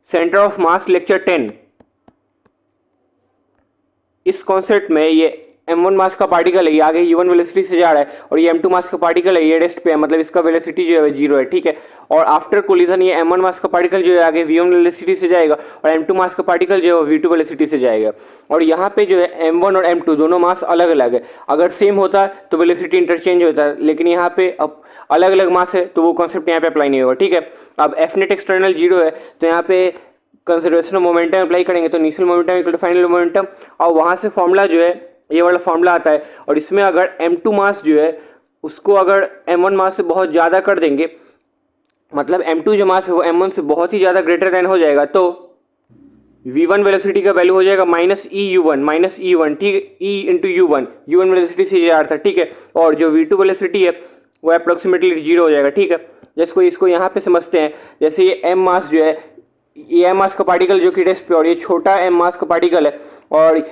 Centre of mass lecture 10। इस concept में ये m1 मास का पार्टिकल है, ये आगे u1 वेलोसिटी से जा रहा है, और ये m2 मास का पार्टिकल है, ये रेस्ट पे है, मतलब इसका वेलोसिटी जो है 0 है, ठीक है। और आफ्टर कोलिजन ये m1 मास का पार्टिकल जो है आगे v1 वेलोसिटी से जाएगा, और m2 मास का पार्टिकल जो है v2 वेलोसिटी से जाएगा। और यहाँ पे जो है m1 और m2 दोनों मास अलग अलग है। अगर सेम होता तो वेलोसिटी इंटरचेंज होता है, लेकिन यहाँ पे अब अलग अलग मास है तो वो कॉन्सेप्ट यहाँ पे अप्लाई नहीं होगा, ठीक है। अब एफ नेट एक्सटर्नल 0 है, तो यहाँ पे कंजर्वेशन ऑफ मोमेंटम अप्लाई करेंगे, तो initial momentum equal to final momentum, और वहाँ से फॉर्मूला जो है ये वाला फॉर्मूला आता है। और इसमें अगर m2 मास जो है उसको अगर m1 मास से बहुत ज़्यादा कर देंगे, मतलब m2 जो मास है वो m1 से बहुत ही ज़्यादा ग्रेटर देन हो जाएगा, तो v1 वेलोसिटी का वैल्यू हो जाएगा माइनस ई वन, ठीक है, E into you one velocity से ये आ रहा था, ठीक है। और जो v2 वेलोसिटी है वो अप्रोक्सीमेटली 0 हो जाएगा, ठीक है। जैसे इसको यहाँ पे समझते हैं, जैसे ये m मास जो है, ये m मास का पार्टिकल जो कि रेस्ट पे, और ये छोटा m मास का पार्टिकल है, और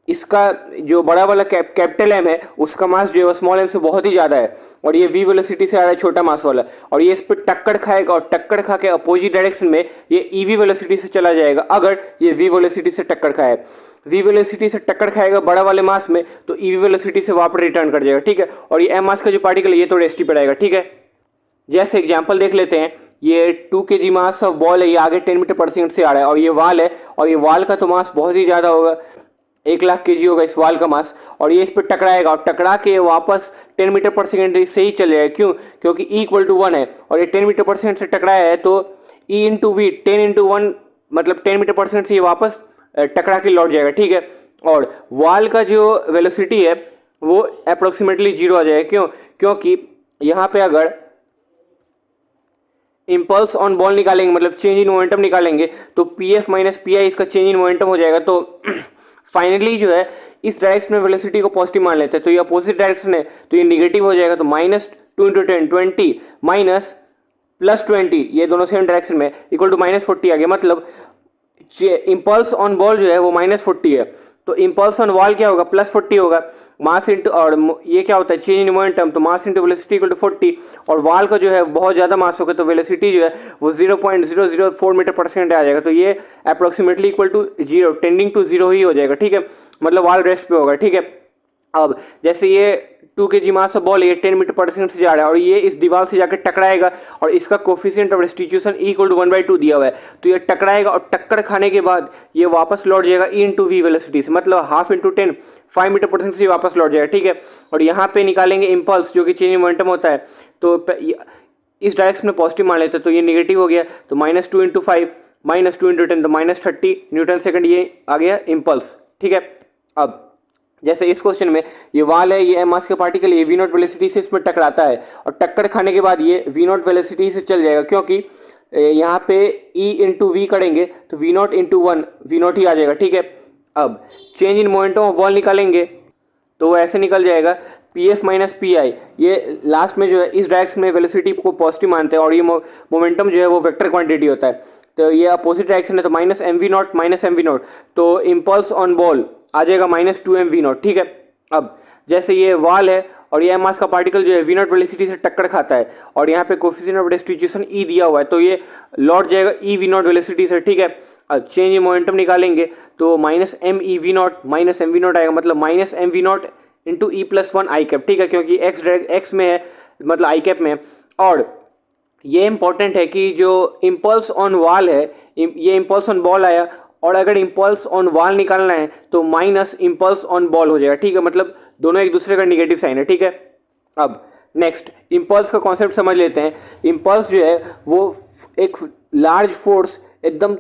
इसका जो बड़ा वाला कैपिटल M है उसका मास जो है वो स्मॉल m से बहुत ही ज़्यादा है, और ये v वेलोसिटी से आ रहा है छोटा मास वाला, और ये इस पर टक्कर खाएगा, और टक्कर खा के अपोजिट डायरेक्शन में ये ev वेलोसिटी से चला जाएगा। अगर ये v वेलोसिटी से टक्कर खाए, v वेलोसिटी से टक्कर खाएगा बड़ा वाले मास में, तो ev वेलोसिटी से वापस रिटर्न कर जाएगा, ठीक है। और ये m मास का जो पार्टिकल है ये तो रेस्ट ही पे रहेगा, ठीक है। जैसे एग्जाम्पल देख लेते हैं, ये 2 kg मास ऑफ बॉल है, ये आगे 10 मीटर पर सेकंड से आ रहा है, और ये वाल है, और ये वाल का तो मास बहुत ही ज़्यादा होगा, 1,00,000 kg होगा इस वाल का मास, और ये इस पर टकराएगा, और टकरा के वापस 10 मीटर पर सेकंड से ही चले जाएगा। क्यों? क्योंकि E इक्वल टू 1 है, और ये 10 मीटर पर सेकंड से टकराया है, तो E इंटू वी 10 इंटू 1 मतलब 10 मीटर पर सेकंड से ये वापस टकरा के लौट जाएगा, ठीक है। और वाल का जो वेलोसिटी है वो अप्रोक्सीमेटली 0 आ जाएगा। क्यों? क्योंकि यहाँ पे अगर इम्पल्स ऑन बॉल निकालेंगे, मतलब चेंज इन मोमेंटम निकालेंगे, तो पी एफ माइनस पी आई इसका चेंज इन मोमेंटम हो जाएगा। तो फाइनली जो है इस डायरेक्शन में वेलोसिटी को पॉजिटिव मान लेते हैं, तो ये अपोजिट डायरेक्शन है तो ये निगेटिव हो जाएगा, तो -2 इंटू 10 20 माइनस प्लस 20, ये दोनों सेम डायरेक्शन में, इक्वल टू -40 आ गया। मतलब इम्पल्स ऑन बॉल जो है वो -40 है, तो इम्पल्स ऑन वॉल क्या होगा, +40 होगा। मास इंटू, और ये क्या होता है चेंज इन मोमेंटम, तो mass into velocity equal to 40, और वॉल का जो है बहुत ज़्यादा मास होगा, तो वेलोसिटी जो है वो 0.004 मीटर पर सेकंड आ जाएगा, तो ये approximately equal to 0 tending to 0 ही हो जाएगा, ठीक है। मतलब वॉल रेस्ट पे होगा, ठीक है। अब जैसे ये 2 kg मास ऑफ बॉल, ये 10 मीटर पर सेकंड से जा रहा है, और ये इस दीवार से जाकर टकराएगा, और इसका coefficient of restitution E equal to 1/2 दिया हुआ है, तो ये टकराएगा, और टक्कर खाने के बाद ये वापस लौट जाएगा E इंटू वी वेलोसिटी से, मतलब हाफ इंटू 10 5 मीटर पर सेकंड से वापस लौट जाएगा, ठीक है। और यहाँ पे निकालेंगे इम्पल्स जो कि चेंज इन मोमेंटम होता है, तो इस डायरेक्शन में पॉजिटिव मान लेते हैं, तो ये निगेटिव हो गया, तो -2 इंटू 5 -2 इंटू 10 तो -30 न्यूटन सेकंड ये आ गया इम्पल्स, ठीक है। अब जैसे इस क्वेश्चन में ये वाल है, ये m मास का पार्टिकल, ये v0 वेलोसिटी से इसमें टकराता है, और टक्कर खाने के बाद ये v0 वेलोसिटी से चल जाएगा, क्योंकि यहाँ पे e इंटू वी करेंगे तो v0 इंटू 1 v0 ही आ जाएगा, ठीक है। अब change in momentum of ball निकालेंगे तो वो ऐसे निकल जाएगा पी एफ माइनस पी आई, ये लास्ट में जो है इस डायरेक्शन में वेलोसिटी को पॉजिटिव मानते हैं, और ये मोमेंटम जो है वो वेक्टर क्वांटिटी होता है, तो ये अपोजिट डायरेक्शन है, तो -mv0 तो इम्पल्स ऑन बॉल आ जाएगा -2mv0, ठीक है। अब जैसे ये वाल है, और ये m मास का पार्टिकल जो है v0 वेलोसिटी से टक्कर खाता है, और यहाँ पे कोफिशिएंट ऑफ रेस्टिट्यूशन E दिया हुआ है, तो ये लौट जाएगा E v0 वेलोसिटी से, ठीक है। अब चेंज इन मोमेंटम निकालेंगे तो -mv0 आएगा, मतलब -mv0 इंटू E+1 आई कैप, ठीक है, क्योंकि x में है, मतलब आई कैप में है। और ये इंपॉर्टेंट है कि जो इम्पल्स ऑन वॉल है, ये इम्पल्स ऑन बॉल आया, और अगर इम्पल्स ऑन वॉल निकालना है तो माइनस इम्पल्स ऑन बॉल हो जाएगा, ठीक है, मतलब दोनों एक दूसरे का निगेटिव साइन है, ठीक है। अब नेक्स्ट इम्पल्स का कॉन्सेप्ट समझ लेते हैं। इम्पल्स जो है वो एक लार्ज फोर्स एकदम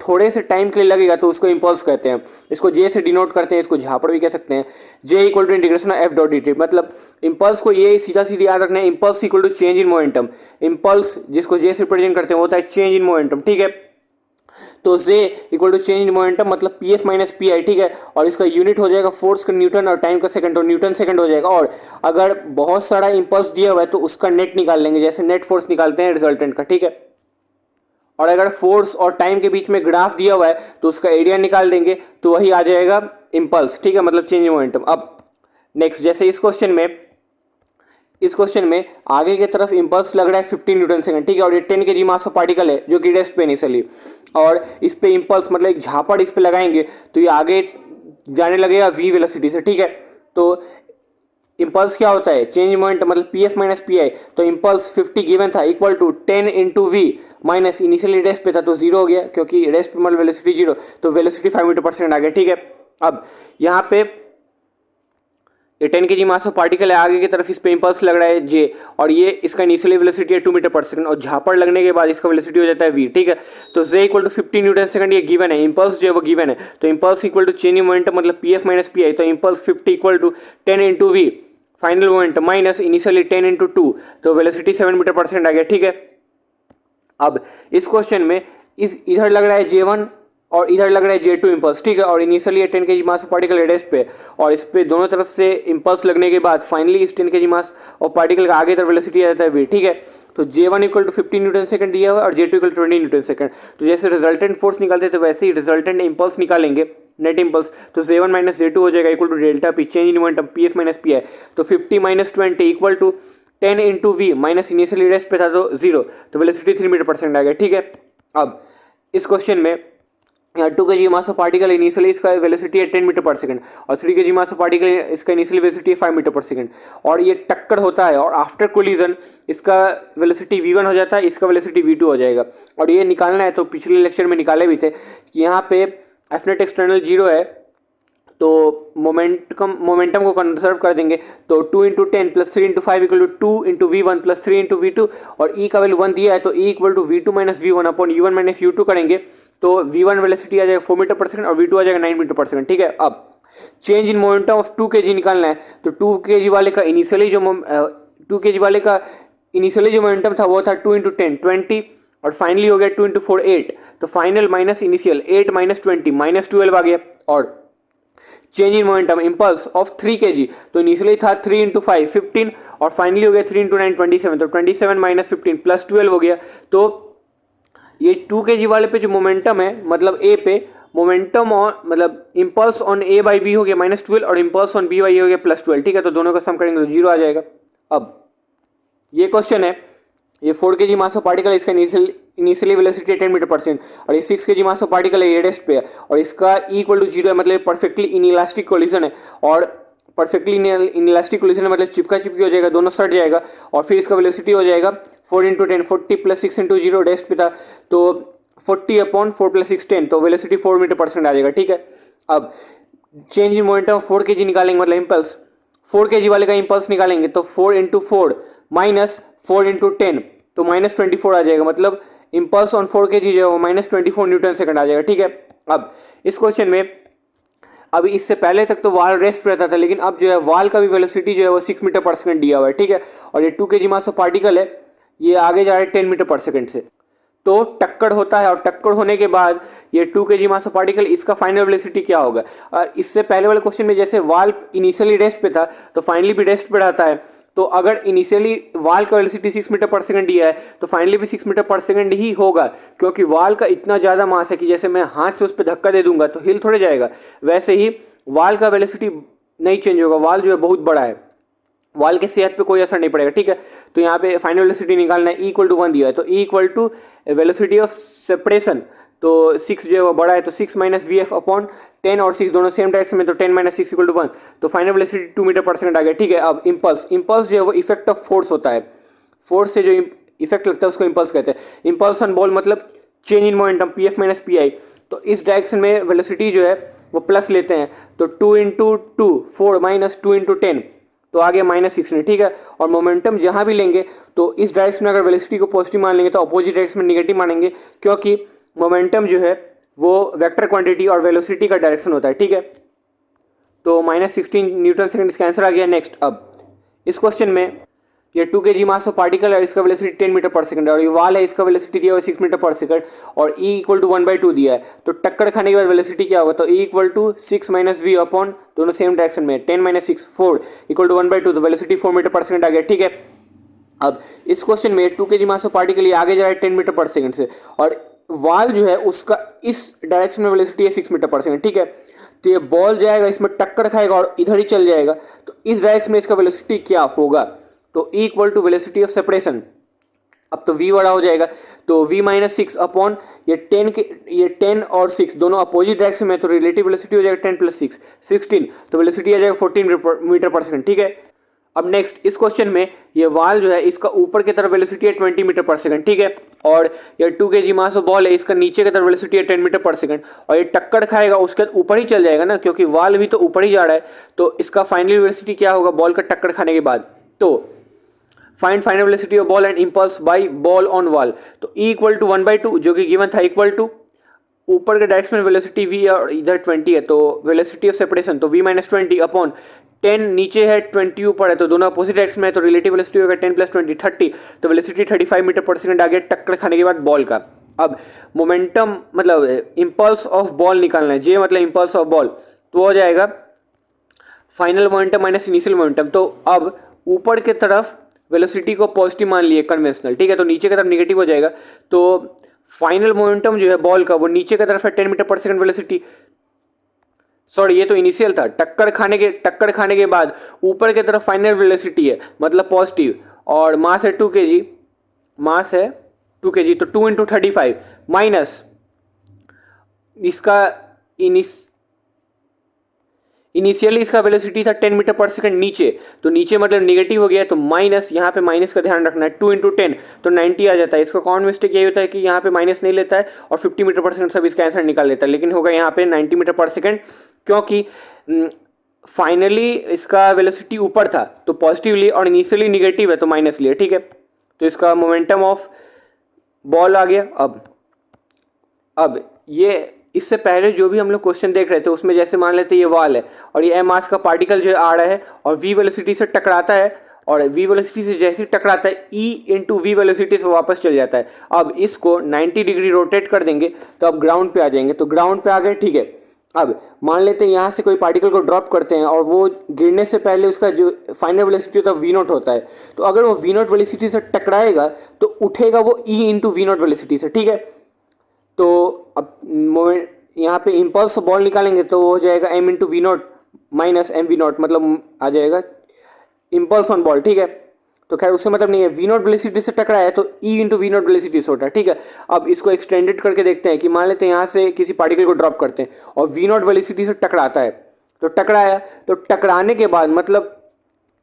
थोड़े से टाइम के लिए लगेगा तो उसको इम्पल्स कहते हैं, इसको जे से डिनोट करते हैं, इसको झापड़ भी कह सकते हैं। J equal to integration of f.dt, मतलब इम्पल्स को ये सीधा सीधी याद रखना है, impulse equal to change in momentum. Impulse जिसको जे से रिप्रेजेंट करते हैं होता है चेंज इन मोमेंटम, ठीक है। तो J equal to change in momentum मतलब P F minus P I, ठीक है। और इसका यूनिट हो जाएगा फोर्स का न्यूटन, और टाइम का सेकंड, तो न्यूटन सेकंड हो जाएगा। और अगर बहुत सारा इम्पल्स दिया हुआ है तो उसका नेट निकाल लेंगे, जैसे नेट फोर्स निकालते हैं रिजल्टेंट का, ठीक है। और अगर फोर्स और टाइम के बीच में ग्राफ दिया हुआ है तो उसका एरिया निकाल देंगे, तो वही आ जाएगा इम्पल्स, ठीक है, मतलब चेंज इन मोमेंटम। अब नेक्स्ट जैसे इस क्वेश्चन में इस क्वेश्चन में आगे की तरफ इंपल्स लग रहा है 15 न्यूटन सेकंड, ठीक है, और ये 10 kg मास ऑफ पार्टिकल है जो कि रेस्ट पे इनिशियली, और इस पे इंपल्स मतलब एक झापड़ इस पे लगाएंगे तो ये आगे जाने लगेगा v वेलोसिटी से, ठीक है। तो इंपल्स क्या होता है, चेंज मोमेंट मतलब P F minus P I, तो इंपल्स 50 गिवन था equal to 10 into v minus initially rest पे था तो जीरो हो गया, क्योंकि रेस्ट पे मतलब वेलोसिटी जीरो, तो वेलोसिटी 5 मीटर पर सेकंड आ गया, ठीक है। अब यहाँ पे ये 10 kg मास ऑफ पार्टिकल है, आगे की तरफ इस पे इंपल्स लग रहा है जे, और ये इसका इनिशियली वेलोसिटी है 2 मीटर पर सेकंड, और झापड़ लगने के बाद इसका वेलोसिटी हो जाता है v, ठीक है। तो J equal to 50 newton second ये गिवन है, इंपल्स जो है वो गिवन है, तो impulse equal to change momentum मतलब P F minus P I, तो impulse 50 equal to 10 into V final moment minus initially 10 into 2, तो वेलोसिटी 7 मीटर पर सेकंड आ गया, ठीक है। अब इस क्वेश्चन में इधर लग रहा है J1 और इधर लग रहा है J2 इंपल्स, ठीक है, और initially 10 kg mass of particle rest पे, और इस पे दोनों तरफ से इंपल्स लगने के बाद फाइनली इस 10 kg मास ऑफ पार्टिकल का आगे तरफ वेलोसिटी आ जाता है v, ठीक है। तो J1 equal to 15 Newton second दिया हुआ और J2 equal to 20 Newton second, तो जैसे रिजल्टेंट फोर्स निकालते थे वैसे ही रिजल्टेंट इंपल्स निकालेंगे, नेट इंपल्स, तो J1 माइनस J2 हो जाएगा equal to delta P change in momentum P F minus P I, तो 50 minus 20 equal to 10 into v minus initially rest पे था तो जीरो, तो वेलोसिटी 3 मीटर पर सेकंड आ गया, ठीक है। अब इस क्वेश्चन में यहाँ 2 kg mass of particle initially इसका वेलोसिटी है 10 मीटर पर सेकंड, और 3 kg मास ऑफ पार्टिकल इसका इनिशियली वेलोसिटी है 5 मीटर पर सेकंड, और ये टक्कर होता है और आफ्टर कोलिजन इसका वेलोसिटी v1 हो जाता है, इसका वेलोसिटी v2 हो जाएगा, और ये निकालना है तो पिछले लेक्चर में निकाले भी थे कि यहाँ पे एफ नेट एक्सटर्नल जीरो है, तो मोमेंटम को कंजर्व कर देंगे, तो 2 into 10 plus 3 into 5 equal to 2 into V one plus 3 into V two, और ई का वैल्यू 1 दिया है तो ई equal to V two minus V one upon u1 minus u2 करेंगे, तो v1 वेलोसिटी आ जाएगा 4 मीटर पर सेकंड और v2 आ जाएगा 9 मीटर पर सेकंड, ठीक है। अब change in momentum of 2 kg निकालना है, तो 2 kg वाले का इनिशियली जो मोमेंटम था वो था 2 इंटू 10 20, और फाइनली हो गया 2 इंटू 4 8, तो final minus initial 8 minus 20 minus 12 आ गया, और change in momentum impulse of 3 kg, तो इनिशियली था 3 इंटू 5 15, और फाइनली हो गया 3 इंटू 9 27, तो 27 माइनस 15 प्लस 12 हो गया, तो ये 2 kg वाले पे जो मोमेंटम है मतलब ए पे मोमेंटम ऑन मतलब impulse on A by B हो गया -12 और इंपल्स ऑन बी बाई हो गया +12, ठीक है, तो दोनों का सम करेंगे तो जीरो आ जाएगा। अब ये क्वेश्चन है, ये 4 kg मास ऑफ पार्टिकल है, इसका इनिशियली वेलोसिटी 10 मीटर पर सेकंड, और ये 6 kg मास ऑफ पार्टिकल है, ये रेस्ट पे है, और इसका ई इक्वल टू जीरो है, मतलब परफेक्टली इनइलास्टिक कोलिजन है, और परफेक्टली इनइलास्टिक कोलिजन है मतलब चिपका चिपकी हो जाएगा, दोनों सट जाएगा, और फिर इसका वेलोसिटी हो जाएगा 4 into 10 40 plus 6 into zero rest पे था, तो 40 अपॉन 4 प्लस 6 10, तो वेलोसिटी 4 मीटर पर सेकंड आ जाएगा, ठीक है। अब चेंज इन मोमेंटम 4 kg निकालेंगे मतलब इंपल्स 4 kg वाले का इंपल्स निकालेंगे, तो 4 इंटू 4 माइनस 4 इंटू 10, तो -24 आ जाएगा, मतलब इंपल्स ऑन 4 kg जो है वो -24 न्यूटन सेकंड आ जाएगा, ठीक है। अब इस क्वेश्चन में अभी इससे पहले तक तो वाल रेस्ट पे रहता था, लेकिन अब जो है वाल का भी वेलोसिटी जो है वो 6 मीटर पर सेकंड दिया हुआ है, ठीक है, और ये 2 kg मास ऑफ पार्टिकल है, ये आगे जा रहा है 10 मीटर पर सेकंड से, तो टक्कर होता है, और टक्कर होने के बाद ये 2 kg मास ऑफ पार्टिकल इसका फाइनल वेलोसिटी क्या होगा। और इससे पहले वाले क्वेश्चन में जैसे वाल इनिशियली रेस्ट पे था तो फाइनली भी रेस्ट पे रहता है, तो अगर इनिशियली वाल का वेलोसिटी 6 मीटर पर सेकंड दिया है तो फाइनली भी 6 मीटर पर सेकंड ही होगा, क्योंकि वाल का इतना ज़्यादा मास है कि जैसे मैं हाथ से उस पर धक्का दे दूंगा तो हिल थोड़े जाएगा, वैसे ही वाल का वेलोसिटी नहीं चेंज होगा, वाल जो है बहुत बड़ा है, वाल के सेहत पे कोई असर नहीं पड़ेगा, ठीक है। तो यहाँ पे फाइनल वेलोसिटी निकालना है, ई इक्वल टू 1 दिया है, तो ई equal to velocity of separation, तो 6 जो है वो बड़ा है, तो 6 माइनस वी एफ अपॉन 10, और 6 दोनों सेम डायरेक्शन में, तो 10 माइनस 6 इक्वल टू 1, तो फाइनल वेलोसिटी 2 मीटर पर सेकंड आ गया, ठीक है। अब इंपल्स जो है वो इफेक्ट ऑफ फोर्स होता है, फोर्स से जो इफेक्ट लगता है उसको इंपल्स कहते हैं। इंपल्स ऑन बॉल मतलब change in momentum P F minus P I, तो इस डायरेक्शन में वेलोसिटी जो है वो प्लस लेते हैं, तो 2 इंटू 2 4 माइनस 2 इंटू 10, तो आ गया -16, ठीक है। और मोमेंटम जहाँ भी लेंगे तो इस डायरेक्शन में अगर वेलोसिटी को पॉजिटिव मान लेंगे तो अपोजिट डायरेक्शन में नेगेटिव मानेंगे, क्योंकि मोमेंटम जो है वो वेक्टर क्वांटिटी और वेलोसिटी का डायरेक्शन होता है, ठीक है। तो -16 न्यूटन सेकंड इसका आंसर आ गया। नेक्स्ट, अब इस क्वेश्चन में ये 2 kg मास ऑफ पार्टिकल है, इसका वेलोसिटी 10 मीटर पर सेकंड है, और ये वाल है, इसका वेलोसिटी दिया हुआ 6 मीटर पर सेकंड, और e इक्वल टू 1/2 दिया है, तो टक्कर खाने के बाद वेलोसिटी क्या होगा, तो e equal to 6 minus v upon दोनों सेम डायरेक्शन में 10 माइनस 6 4 इक्वल टू 1/2, तो वेलोसिटी 4 मीटर पर सेकंड आ गया, ठीक है। अब इस क्वेश्चन में 2 kg मास ऑफ पार्टिकल आगे जा रहा है 10 मीटर पर सेकंड से, और वाल जो है उसका इस डायरेक्शन में वेलोसिटी है 6 मीटर पर सेकंड, ठीक है। तो ये बॉल जाएगा इसमें टक्कर खाएगा और इधर ही चल जाएगा, तो इस डायरेक्शन में इसका वेलोसिटी क्या होगा, तो E equal to velocity of separation, अब तो v बड़ा हो जाएगा, तो v माइनस 6 अपॉन ये 10 और 6 दोनों अपोजिट डायरेक्शन में, तो रिलेटिव वेलोसिटी हो जाएगा 10 प्लस 6 16, तो वेलोसिटी आ जाएगा 14 मीटर पर सेकंड। ठीक है, अब नेक्स्ट इस क्वेश्चन में ये वाल जो है इसका ऊपर की तरफ वेलोसिटी है 20 मीटर पर सेकंड। ठीक है, और ये 2 kg मास ऑफ बॉल है, इसका नीचे की तरफ वेलोसिटी है 10 मीटर पर सेकंड, और ये टक्कर खाएगा उसके ऊपर ही चल जाएगा ना, क्योंकि वाल भी तो ऊपर ही जा रहा है, तो इसका फाइनल वेलोसिटी क्या होगा बॉल का टक्कर खाने के बाद। तो find final velocity of ball and impulse by ball on wall, तो E इक्वल टू 1/2 जो कि गिवन था, इक्वल टू ऊपर के डायरेक्शन में वेलोसिटी v और इधर 20 है, तो वेलोसिटी ऑफ सेपरेशन तो v माइनस 20 अपॉन 10 नीचे है 20 ऊपर है, तो दोनों अपोजिट डायरेक्शन में है, तो रिलेटिव वेलोसिटी होगा 10 प्लस 20 30, तो वेलोसिटी 35 मीटर पर सेकंड आ गया टक्कर खाने के बाद बॉल का। अब मोमेंटम मतलब इंपल्स ऑफ बॉल निकालना है, जे मतलब इंपल्स ऑफ बॉल, तो हो जाएगा final momentum minus initial momentum. तो अब ऊपर के तरफ वेलोसिटी को पॉजिटिव मान लिए कन्वेंशनल, ठीक है, तो नीचे की तरफ नेगेटिव हो जाएगा, तो फाइनल मोमेंटम जो है बॉल का वो नीचे की तरफ है 10 मीटर पर सेकंड वेलोसिटी, सॉरी ये तो इनिशियल था, टक्कर खाने के बाद ऊपर की तरफ फाइनल वेलोसिटी है मतलब पॉजिटिव, और मास है 2 kg, मास है 2 kg, तो 2 × 35 माइनस इसका इनिशियली इसका वेलोसिटी था 10 मीटर पर सेकंड नीचे, तो नीचे मतलब नेगेटिव हो गया, तो माइनस, यहाँ पे माइनस का ध्यान रखना है, 2 × 10 तो 90 आ जाता है। इसका कॉमन मिस्टेक यही होता है कि यहाँ पे माइनस नहीं लेता है और 50 मीटर पर सेकंड सब इसका आंसर निकाल लेता है, लेकिन होगा यहाँ पे 90 मीटर पर सेकंड, क्योंकि फाइनली इसका वेलोसिटी ऊपर था तो पॉजिटिवली और इनिशियली निगेटिव है तो माइनस लिए। ठीक है, तो इसका मोमेंटम ऑफ बॉल आ गया। अब ये इससे पहले जो भी हम लोग क्वेश्चन देख रहे थे उसमें जैसे मान लेते ये वाल है और ये m मास का पार्टिकल जो आ रहा है और v वेलोसिटी से टकराता है, और v वेलोसिटी से जैसे टकराता है e इंटू वी वेलोसिटी से वापस चल जाता है। अब इसको 90 डिग्री रोटेट कर देंगे तो अब ग्राउंड पे आ जाएंगे, तो ग्राउंड पे आ गए। ठीक है, अब मान लेते हैं यहाँ से कोई पार्टिकल को ड्रॉप करते हैं और वो गिरने से पहले उसका जो फाइनल वेलोसिटी होता है v0 होता है, तो अगर वो v0 वेलोसिटी से टकराएगा तो उठेगा वो e इंटू v0 वेलोसिटी से। ठीक है, तो अब मोमेंट यहाँ पे इम्पल्स बॉल निकालेंगे तो वो हो जाएगा m into v0 minus M v0, मतलब आ जाएगा इम्पल्स ऑन बॉल। ठीक है, तो खैर उससे मतलब नहीं है, v0 वेलोसिटी से टकराया तो e इंटू v0 वेलोसिटी से होता है। ठीक है, अब इसको एक्सटेंडेड करके देखते हैं कि मान लेते हैं यहाँ से किसी पार्टिकल को ड्रॉप करते हैं और v0 वेलोसिटी से टकराता है, तो टकराया, तो टकराने के बाद मतलब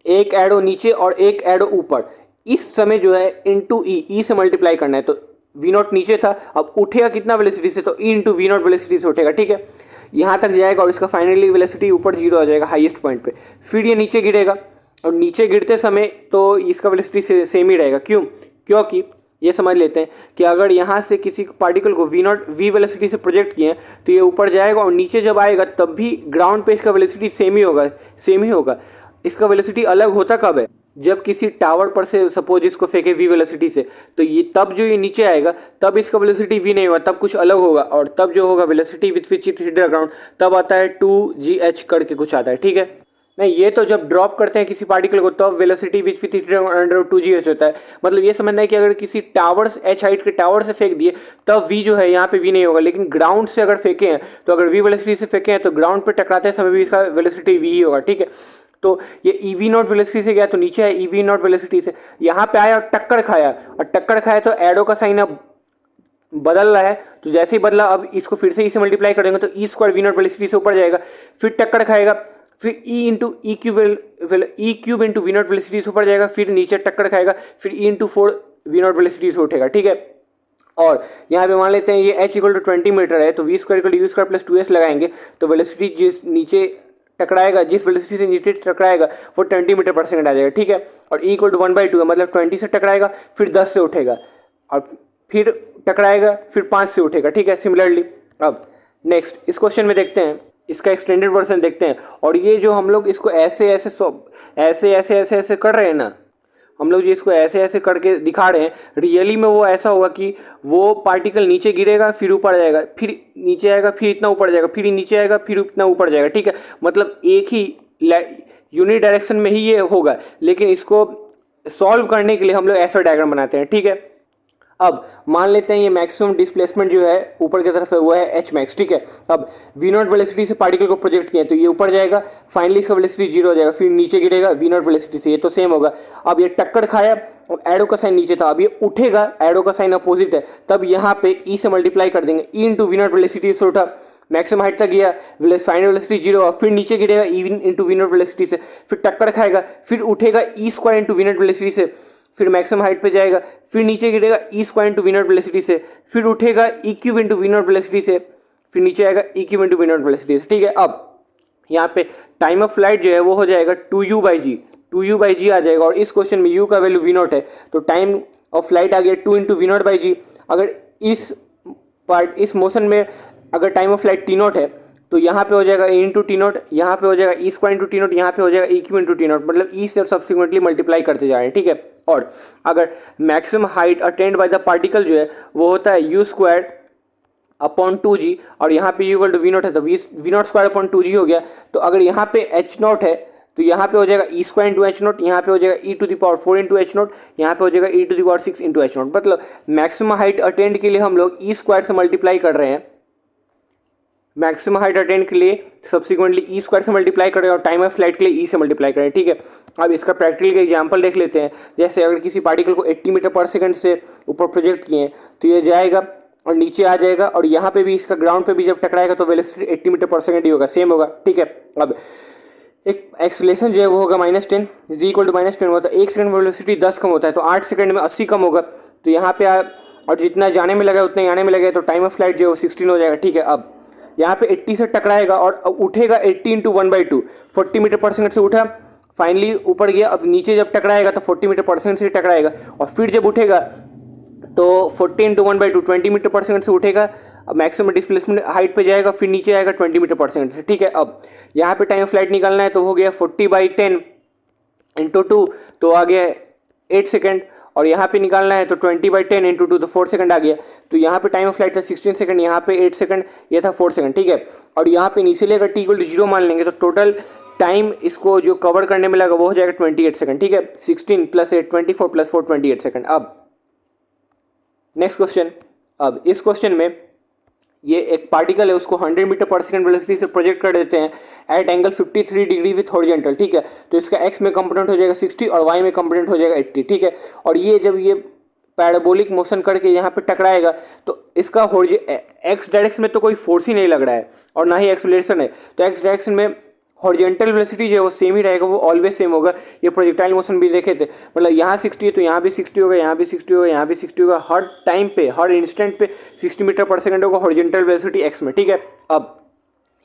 एक एरो नीचे और एक एरो ऊपर, इस समय जो है इंटू ई से मल्टीप्लाई करना है, तो v0 नीचे था, अब उठेगा कितना वेलोसिटी से, तो e इंटू v0 वेलोसिटी से उठेगा। ठीक है, यहाँ तक जाएगा और इसका फाइनली वेलोसिटी ऊपर 0 आ जाएगा हाईएस्ट पॉइंट पे। फिर ये नीचे गिरेगा और नीचे गिरते समय तो इसका वेलोसिटी सेम ही रहेगा। क्यों? क्योंकि ये समझ लेते हैं कि अगर यहाँ से किसी पार्टिकल को v वेलोसिटी से प्रोजेक्ट किए तो ये ऊपर जाएगा और नीचे जब आएगा तब भी ग्राउंड पे इसका वेलोसिटी सेम ही होगा। इसका वेलोसिटी अलग होता कब है? जब किसी टावर पर से सपोज इसको फेंके v वेलोसिटी से, तो ये तब जो ये नीचे आएगा तब इसका वेलोसिटी v नहीं होगा, तब कुछ अलग होगा, और तब जो होगा velocity with which it hit the ground तब आता है 2gh करके कुछ आता है। ठीक है, नहीं ये तो जब ड्रॉप करते हैं किसी पार्टिकल को तब velocity which with hit under 2gh होता है। मतलब ये समझना है कि अगर किसी टावर h हाइट के टावर से फेंक दिए तब v जो है यहाँ पे v नहीं होगा, लेकिन ग्राउंड से अगर फेंके हैं तो अगर v वेलोसिटी से फेंके हैं तो ग्राउंड पे टकराते समय भी इसका वेलोसिटी v ही होगा। ठीक है, तो ये EV0 वेलोसिटी से गया तो नीचे है EV0 वेलोसिटी से, यहाँ पे आया और टक्कर खाया तो एरो का साइन अब बदल रहा है, तो जैसे ही बदला अब इसको फिर से इससे मल्टीप्लाई कर देंगे तो e स्क्वायर v0 वेलोसिटी से ऊपर जाएगा, फिर टक्कर खाएगा, फिर ई क्यूब इंटू v0 वेलोसिटी से ऊपर जाएगा, फिर नीचे टक्कर खाएगा, फिर e इंटू 4 v0 वेलोसिटी से उठेगा। ठीक है, और यहाँ पे मान लेते हैं ये h इक्वल टू 20 मीटर है, तो v square equal to u square plus 2s लगाएंगे तो वेलोसिटी जिस नीचे टकराएगा, जिस वेलोसिटी से नीचे टकराएगा वो 20 मीटर पर सेकंड आ जाएगा। ठीक है, और e इक्वल टू 1/2 है, मतलब 20 से टकराएगा फिर 10 से उठेगा और फिर टकराएगा फिर 5 से उठेगा। ठीक है, सिमिलरली अब नेक्स्ट इस क्वेश्चन में देखते हैं, इसका एक्सटेंडेड वर्जन देखते हैं। और ये जो हम लोग इसको ऐसे कर रहे हैं ना, हम लोग जो इसको ऐसे करके दिखा रहे हैं, रियली में वो ऐसा होगा कि वो पार्टिकल नीचे गिरेगा फिर ऊपर जाएगा, फिर नीचे आएगा फिर इतना ऊपर जाएगा, फिर नीचे आएगा फिर इतना ऊपर जाएगा। ठीक है, मतलब एक ही यूनिट डायरेक्शन में ही ये होगा, लेकिन इसको सॉल्व करने के लिए हम लोग ऐसा डायग्राम बनाते हैं। ठीक है, अब मान लेते हैं ये मैक्सिमम डिस्प्लेसमेंट जो है ऊपर की तरफ है वो है एच मैक्स, ठीक है। अब वी नॉट वेलोसिटी से पार्टिकल को प्रोजेक्ट किया तो ये ऊपर जाएगा, फाइनली इसका वेलोसिटी जीरो हो जाएगा, फिर नीचे गिरेगा वी नॉट वेलोसिटी से, ये तो सेम होगा। अब ये टक्कर खाया और एरो का साइन नीचे था, अब ये उठेगा, एरो का साइन अपोजिट है, तब यहाँ पे ई से मल्टीप्लाई कर देंगे, e into we naught velocity से उठा, मैक्सिमम हाइट तक गया, फाइनल वेलोसिटी जीरो हुआ, फिर नीचे गिरेगा E into we naught velocity से, फिर टक्कर खाएगा, फिर उठेगा E square into we naught velocity से, फिर मैक्सिमम हाइट पे जाएगा, फिर नीचे गिरेगा E square into we naught velocity से, फिर उठेगा E cube into we naught velocity से, फिर नीचे आएगा E cube into we naught velocity से, ठीक है। अब यहाँ पे टाइम ऑफ फ्लाइट जो है वो हो जाएगा 2u by ji, 2u by जी आ जाएगा, और इस क्वेश्चन में u का वैल्यू वी नॉट है तो टाइम ऑफ फ्लाइट आ गया 2 इंटू वी नॉट बाई जी। अगर इस मोशन में अगर time of flight T not है तो यहाँ पे हो जाएगा ए इंटू टी नॉट, यहाँ पे हो जाएगा E square into T not, यहाँ पे हो जाएगा E Q into T not, मतलब ई से सब्सिक्वेंटली मल्टीप्लाई करते जा रहे हैं, ठीक है। और अगर maximum height attend by the particle जो है वो होता है यू स्क्वायर अपॉन 2g, और यहाँ पे u equal to v naught है तो we not square upon 2g हो गया। तो अगर यहाँ पे एच नॉट है तो यहाँ पे हो जाएगा E square into H naught, यहाँ पे हो जाएगा E to the power 4 into H naught, यहाँ पे हो जाएगा E to the power 6 into H naught. मतलब मैक्सिमम हाइट अटेंड के लिए हम लोग ई स्क्वायर से मल्टीप्लाई कर रहे हैं, मैक्सिमम हाइट अटेंड के लिए सब्सिक्वेंटली ई स्क्वायर से मल्टीप्लाई करें और टाइम ऑफ फ्लाइट के लिए ई से मल्टीप्लाई करें, ठीक है। अब इसका प्रैक्टिकल का एग्जांपल देख लेते हैं। जैसे अगर किसी पार्टिकल को 80 मीटर पर सेकंड से ऊपर प्रोजेक्ट किए तो ये जाएगा और नीचे आ जाएगा, और यहाँ पे भी इसका ग्राउंड पे भी जब टकराएगा तो वेलोसिटी 80 मीटर पर सेकंड ही होगा, सेम होगा, ठीक है। अब एक एक्सेलरेशन जो है वो होगा -10 जी इक्वल टू -10 होता है, 1 सेकंड में वेलोसिटी 10 कम होता है तो 8 सेकंड में 80 कम होगा, तो यहाँ पे और जितना जाने में लगा उतना ही आने में लगा तो टाइम ऑफ फ्लाइट जो है वो 16 हो जाएगा, ठीक है। अब यहाँ पे 80 से टकराएगा और उठेगा 80 इंटू 1/2, 40 मीटर पर सेकंड से उठा, फाइनली ऊपर गया, अब नीचे जब टकराएगा तो 40 मीटर पर सेकंड से टकराएगा, और फिर जब उठेगा तो 40 इंटू 1/2 20 मीटर पर सेकंड से उठेगा, अब मैक्सिमम डिस्प्लेसमेंट हाइट पे जाएगा, फिर नीचे आएगा 20 मीटर पर सेकंड से, ठीक है। अब यहाँ पे टाइम ऑफ फ्लाइट निकालना है तो हो गया 40/10 इंटू 2 तो आ गया 8 सेकंड, और यहाँ पे निकालना है तो 20/10 इंटू 2 तो 4 सेकंड आ गया। तो यहाँ पे टाइम ऑफ फ्लाइट था 16 सेकंड, यहाँ पे 8 सेकंड, ये था 4 सेकंड, ठीक है। और यहाँ पे इनिशियली अगर टी इक्वल टू 0 मान लेंगे तो टोटल टाइम इसको जो कवर करने में लगा वो हो जाएगा 28 सेकंड, ठीक है। 16 + 8 24 + 4 28 सेकंड। अब नेक्स्ट क्वेश्चन, अब इस क्वेश्चन में ये एक पार्टिकल है उसको 100 मीटर पर सेकंड वेलोसिटी से प्रोजेक्ट कर देते हैं at angle 53 degree with horizontal, ठीक है। तो इसका एक्स में कंपोनेंट हो जाएगा 60 और वाई में कंपोनेंट हो जाएगा 80, ठीक है। और ये जब ये पैराबोलिक मोशन करके यहाँ पे टकराएगा तो इसका एक्स डायरेक्शन में तो कोई फोर्स ही नहीं लग रहा है और ना ही एक्सेलरेशन है, तो एक्स डायरेक्शन में हॉरिजॉन्टल वेलोसिटी जो है वो सेम ही रहेगा, वो ऑलवेज सेम होगा। ये प्रोजेक्टाइल मोशन भी देखे थे, मतलब यहाँ 60 है तो यहाँ भी 60 होगा, यहाँ भी 60 होगा, यहाँ भी 60 होगा, हर टाइम पे हर इंस्टेंट पे 60 मीटर पर सेकंड होगा हॉरिजॉन्टल वेलोसिटी एक्स में, ठीक है। अब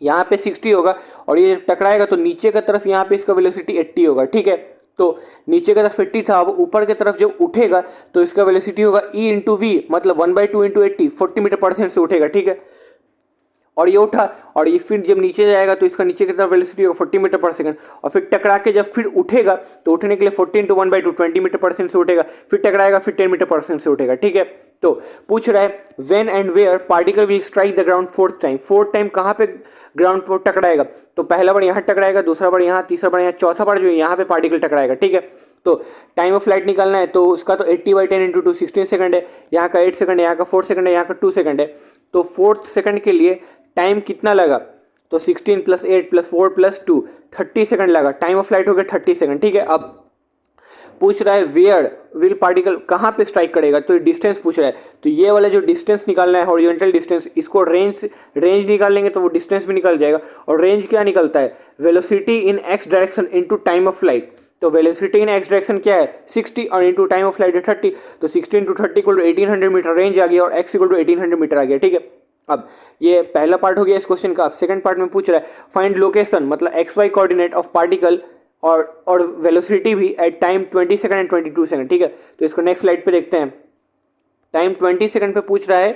यहाँ पे 60 होगा और ये टकराएगा तो नीचे की तरफ यहाँ पे इसका वेलोसिटी 80 होगा, ठीक है। तो नीचे की तरफ 80 था, अब ऊपर की तरफ जब उठेगा तो इसका वेलोसिटी होगा ई इंटू वी, मतलब 1/2 इंटू 80, 40 मीटर पर सेकंड से उठेगा, ठीक है। और ये उठा और ये फिर जब नीचे जाएगा तो इसका नीचे की तरफ वेलोसिटी होगा 40 मीटर पर सेकंड, और फिर टकरा के जब फिर उठेगा तो उठने के लिए 40 इंटू 1/2 20 मीटर पर सेकंड से उठेगा, फिर टकराएगा, फिर 10 मीटर पर सेकंड से उठेगा, ठीक है। तो पूछ रहा है when and where particle will strike the ground fourth time कहाँ पे ग्राउंड पर टकराएगा, तो पहला बार यहाँ टकराएगा, दूसरा बार यहाँ, तीसरा बार यहाँ, चौथा बार जो यहाँ पे पार्टिकल टकराएगा, ठीक है। तो टाइम ऑफ फ्लाइट निकालना है तो उसका तो 80/10 इंटू 2 16 सेकंड है, यहाँ का 8 सेकंड है, यहाँ का 4 सेकंड है, यहाँ का 2 सेकंड है। तो 4th सेकंड के लिए टाइम कितना लगा, तो 16 + 8 + 4 + 2 30 सेकंड लगा, टाइम ऑफ फ्लाइट हो गया 30 सेकंड, ठीक है। अब पूछ रहा है वेयर विल पार्टिकल कहाँ पे स्ट्राइक करेगा, तो डिस्टेंस पूछ रहा है, तो ये वाला जो डिस्टेंस निकालना है हॉरिजॉन्टल डिस्टेंस, इसको रेंज निकाल लेंगे तो वो डिस्टेंस भी निकल जाएगा। और रेंज क्या निकलता है, velocity in x direction into time of flight, तो वेलोसिटी इन एक्स डायरेक्शन क्या है 60 और इंटू टाइम ऑफ फ्लाइट है 30, तो 60 into 30 equal to 1800 metre range आ गया और एक्स इक्वल टू 1800 मीटर आ गया, ठीक है। अब ये पहला पार्ट हो गया इस क्वेश्चन का। अब सेकंड पार्ट में पूछ रहा है फाइंड लोकेशन, मतलब XY कोऑर्डिनेट ऑफ पार्टिकल और वेलोसिटी भी at time 20 second and 22 second, ठीक है। तो इसको नेक्स्ट स्लाइड पे देखते हैं। टाइम 20 सेकंड पे पूछ रहा है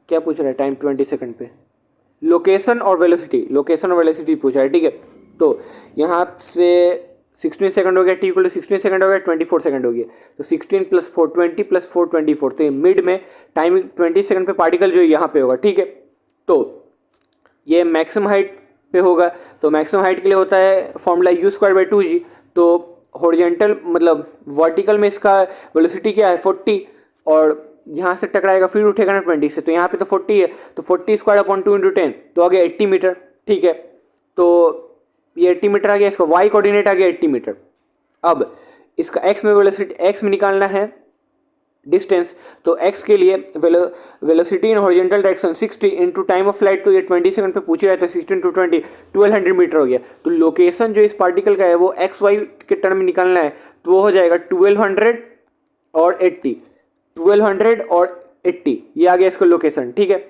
क्या पूछ रहा है टाइम 20 सेकंड पे, लोकेशन और वेलोसिटी पूछ रहा है, ठीक है। तो यहाँ से 16 सेकंड हो गया, टी इक्वल टू 16 सेकंड हो गया, 24 सेकंड हो गया, तो 16 + 4 20 + 4 24, तो ये मिड में टाइम 20 सेकंड पे पार्टिकल जो यहाँ पे होगा, ठीक है। तो ये मैक्सिमम हाइट पे होगा, तो मैक्सिमम हाइट के लिए होता है फॉर्मूला u²/2g, तो हॉरिजॉन्टल मतलब वर्टिकल में इसका वेलोसिटी क्या है 40, और यहाँ से टकराएगा फिर उठेगा ना 20 से, तो यहाँ पे तो 40 है, तो 40 स्क्वायर अपॉन 2 इंटू 10 तो आ गया 80 मीटर। ठीक है, तो ये 80 मीटर आ गया, इसका वाई कोऑर्डिनेट आ गया 80 मीटर। अब इसका एक्स में वेलोसिटी, एक्स में निकालना है डिस्टेंस, तो x के लिए velocity in horizontal direction 60 into time of flight, तो ये 20 सेकंड पे पूछ रहा था, 60 इंटू 20 1200 मीटर हो गया। तो लोकेशन जो इस पार्टिकल का है वो एक्स वाई के टर्म में निकालना है, तो वो हो जाएगा 1200 और 80, 1200 और 80, ये आ गया इसका लोकेशन। ठीक है,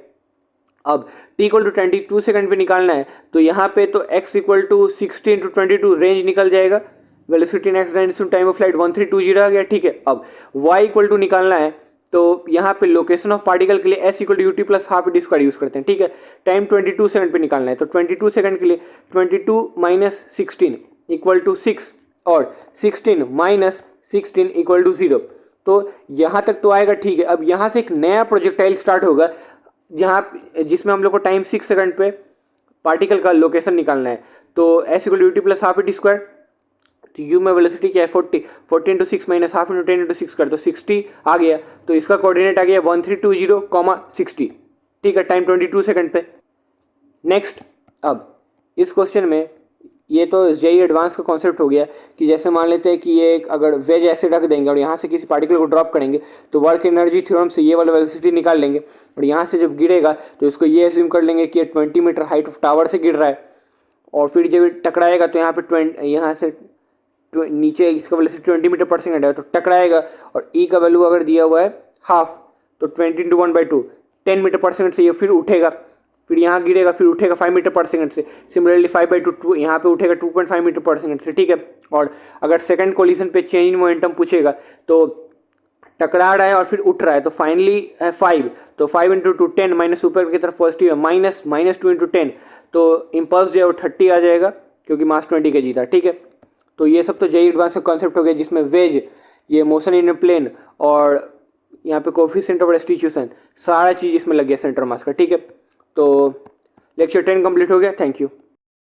अब t इक्वल टू 22 सेकंड पे निकालना है, तो यहाँ पे तो x equal to 60 into 22 range निकल जाएगा, velocity in x direction time of flight 1320 आ गया। ठीक है, अब y इक्वल टू निकालना है, तो यहाँ पे लोकेशन ऑफ पार्टिकल के लिए s equal to ut plus half d square use करते हैं। ठीक है, टाइम 22 सेकंड पे निकालना है, तो 22 सेकंड के लिए 22 माइनस 16 इक्वल टू 6 और 16 माइनस 16 इक्वल टू 0, तो यहाँ तक तो आएगा। ठीक है, अब यहाँ से एक नया प्रोजेक्टाइल स्टार्ट होगा जिसमें हम लोग को टाइम 6 सेकंड पे पार्टिकल का लोकेशन निकालना है, तो s equal to ut plus half d square, तो u में वेलोसिटी क्या है 40 into 6 minus half into 10 into 6 कर, तो 60 आ गया, तो इसका कोऑर्डिनेट आ गया 1320, 60। ठीक है, टाइम 22 सेकंड पे। नेक्स्ट, अब इस क्वेश्चन में ये तो जेई एडवांस का कॉन्सेप्ट हो गया कि जैसे मान लेते हैं कि ये अगर वेज ऐसे रख देंगे और यहाँ से किसी पार्टिकल को ड्रॉप करेंगे, तो वर्क एनर्जी थ्योरम से ये वाला वेलोसिटी निकाल लेंगे, और यहाँ से जब गिरेगा तो इसको ये एज्यूम कर लेंगे कि ये 20 मीटर हाइट ऑफ टावर से गिर रहा है, और फिर जब टकराएगा तो यहाँ पे यहाँ से नीचे इसका वेलोसिटी 20 मीटर पर सेकंड है, तो टकराएगा, और ई का वैल्यू अगर दिया हुआ है हाफ, तो 20 इंटू 1/2 10 मीटर पर सेकंड से ये फिर उठेगा, फिर यहाँ गिरेगा, फिर उठेगा 5 मीटर पर सेकंड से, सिमिलरली 5/2 यहाँ पे उठेगा 2.5 मीटर पर सेकंड से। ठीक है, और अगर सेकंड कोलिजन पे चेंज इन मोमेंटम पूछेगा तो टकरा रहा है और फिर उठ रहा है, तो फाइनली है 5, तो 5 इंटू 2 10 माइनस ऊपर की तरफ पॉजिटिव है माइनस 2 इंटू 10, तो इम्पल्स जो है वो 30 आ जाएगा क्योंकि मास 20 के जीता। ठीक है, तो ये सब तो जेई एडवांस का कॉन्सेप्ट हो गया जिसमें वेज, ये मोशन इन ए प्लेन, और यहाँ पे कोफिशिएंट ऑफ रेस्टिट्यूशन, सारा चीज़ इसमें लग गया सेंटर मास का। ठीक है, तो लेक्चर 10 कंप्लीट हो गया। Thank you.